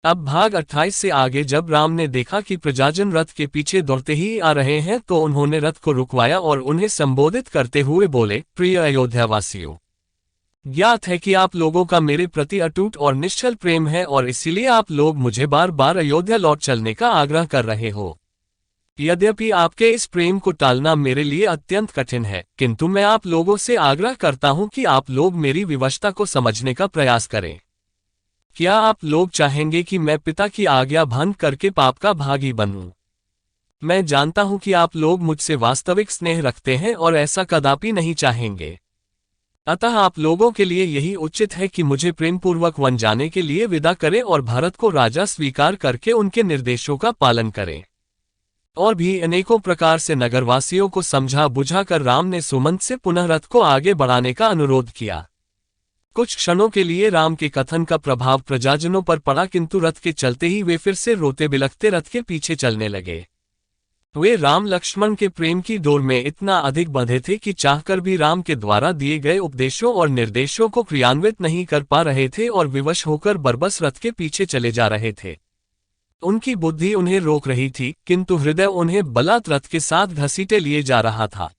अब भाग 28 से आगे जब राम ने देखा कि प्रजाजन रथ के पीछे दौड़ते ही आ रहे हैं तो उन्होंने रथ को रुकवाया और उन्हें संबोधित करते हुए बोले, प्रिय अयोध्यावासियों, ज्ञात है कि आप लोगों का मेरे प्रति अटूट और निश्चल प्रेम है और इसीलिए आप लोग मुझे बार बार अयोध्या लौट चलने का आग्रह कर रहे हो। यद्यपि आपके इस प्रेम को टालना मेरे लिए अत्यंत कठिन है, किंतु मैं आप लोगों से आग्रह करता हूं कि आप लोग मेरी विवशता को समझने का प्रयास करें। क्या आप लोग चाहेंगे कि मैं पिता की आज्ञा भंग करके पाप का भागी बनूं? मैं जानता हूं कि आप लोग मुझसे वास्तविक स्नेह रखते हैं और ऐसा कदापि नहीं चाहेंगे। अतः आप लोगों के लिए यही उचित है कि मुझे प्रेमपूर्वक वन जाने के लिए विदा करें और भारत को राजा स्वीकार करके उनके निर्देशों का पालन करें। और भी अनेकों प्रकार से नगरवासियों को समझा बुझाकर राम ने सुमंत से पुनः रथ को आगे बढ़ाने का अनुरोध किया। कुछ क्षणों के लिए राम के कथन का प्रभाव प्रजाजनों पर पड़ा, किंतु रथ के चलते ही वे फिर से रोते बिलखते रथ के पीछे चलने लगे। वे राम लक्ष्मण के प्रेम की डोर में इतना अधिक बंधे थे कि चाहकर भी राम के द्वारा दिए गए उपदेशों और निर्देशों को क्रियान्वित नहीं कर पा रहे थे और विवश होकर बरबस रथ के पीछे चले जा रहे थे। उनकी बुद्धि उन्हें रोक रही थी, किंतु हृदय उन्हें बलात् रथ के साथ घसीटे लिए जा रहा था।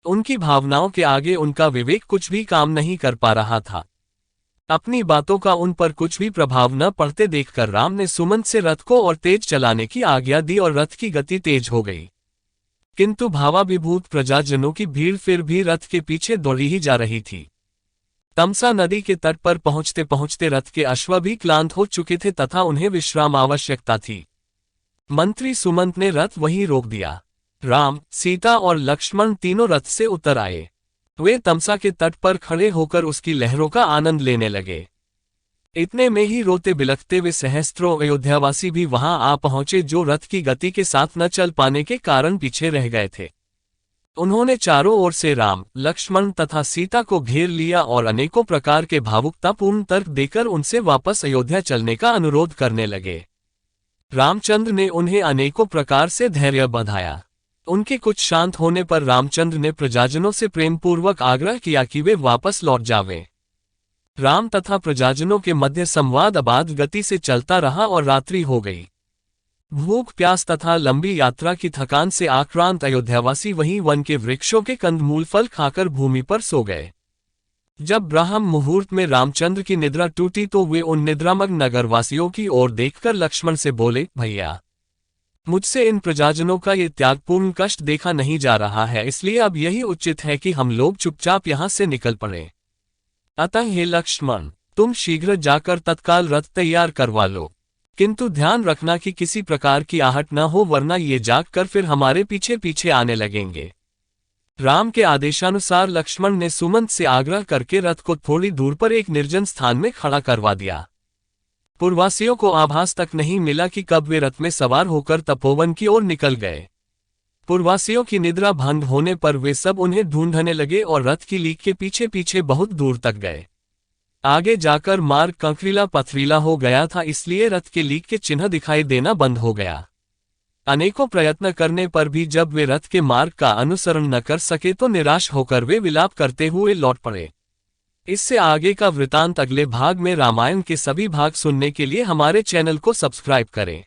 उनकी भावनाओं के आगे उनका विवेक कुछ भी काम नहीं कर पा रहा था। अपनी बातों का उन पर कुछ भी प्रभाव न पड़ते देखकर राम ने सुमंत से रथ को और तेज चलाने की आज्ञा दी और रथ की गति तेज हो गई। किंतु भावाभिभूत प्रजाजनों की भीड़ फिर भी रथ के पीछे दौड़ी ही जा रही थी। तमसा नदी के तट पर पहुंचते पहुंचते रथ के अश्व भी क्लांत हो चुके थे तथा उन्हें विश्राम आवश्यकता थी। मंत्री सुमंत ने रथ वहीं रोक दिया। राम, सीता और लक्ष्मण तीनों रथ से उतर आए। वे तमसा के तट पर खड़े होकर उसकी लहरों का आनंद लेने लगे। इतने में ही रोते बिलखते वे सहस्त्रों अयोध्यावासी भी वहां आ पहुंचे जो रथ की गति के साथ न चल पाने के कारण पीछे रह गए थे। उन्होंने चारों ओर से राम, लक्ष्मण तथा सीता को घेर लिया और अनेकों प्रकार के भावुकतापूर्ण तर्क देकर उनसे वापस अयोध्या चलने का अनुरोध करने लगे। रामचंद्र ने उन्हें अनेकों प्रकार से धैर्य बंधाया। उनके कुछ शांत होने पर रामचंद्र ने प्रजाजनों से प्रेमपूर्वक आग्रह किया कि वे वापस लौट जावें। राम तथा प्रजाजनों के मध्य संवाद अबाध गति से चलता रहा और रात्रि हो गई। भूख प्यास तथा लंबी यात्रा की थकान से आक्रांत अयोध्यावासी वहीं वन के वृक्षों के कंदमूल फल खाकर भूमि पर सो गए। जब ब्राह्म मुहूर्त में रामचंद्र की निद्रा टूटी तो वे उन निद्रामग्न नगरवासियों की ओर देखकर लक्ष्मण से बोले, भैया, मुझसे इन प्रजाजनों का ये त्यागपूर्ण कष्ट देखा नहीं जा रहा है, इसलिए अब यही उचित है कि हम लोग चुपचाप यहाँ से निकल पड़े। अतः हे लक्ष्मण, तुम शीघ्र जाकर तत्काल रथ तैयार करवा लो, किंतु ध्यान रखना कि किसी प्रकार की आहट न हो, वरना ये जागकर फिर हमारे पीछे पीछे आने लगेंगे। राम के आदेशानुसार लक्ष्मण ने सुमंत से आग्रह करके रथ को थोड़ी दूर पर एक निर्जन स्थान में खड़ा करवा दिया। पुरवासियों को आभास तक नहीं मिला कि कब वे रथ में सवार होकर तपोवन की ओर निकल गए। पुरवासियों की निद्रा भंग होने पर वे सब उन्हें ढूंढने लगे और रथ की लीक के पीछे पीछे बहुत दूर तक गए। आगे जाकर मार्ग कंकरीला पथरीला हो गया था, इसलिए रथ के लीक के चिन्ह दिखाई देना बंद हो गया। अनेकों प्रयत्न करने पर भी जब वे रथ के मार्ग का अनुसरण न कर सके तो निराश होकर वे विलाप करते हुए लौट पड़े। इससे आगे का वृतांत अगले भाग में। रामायण के सभी भाग सुनने के लिए हमारे चैनल को सब्सक्राइब करें।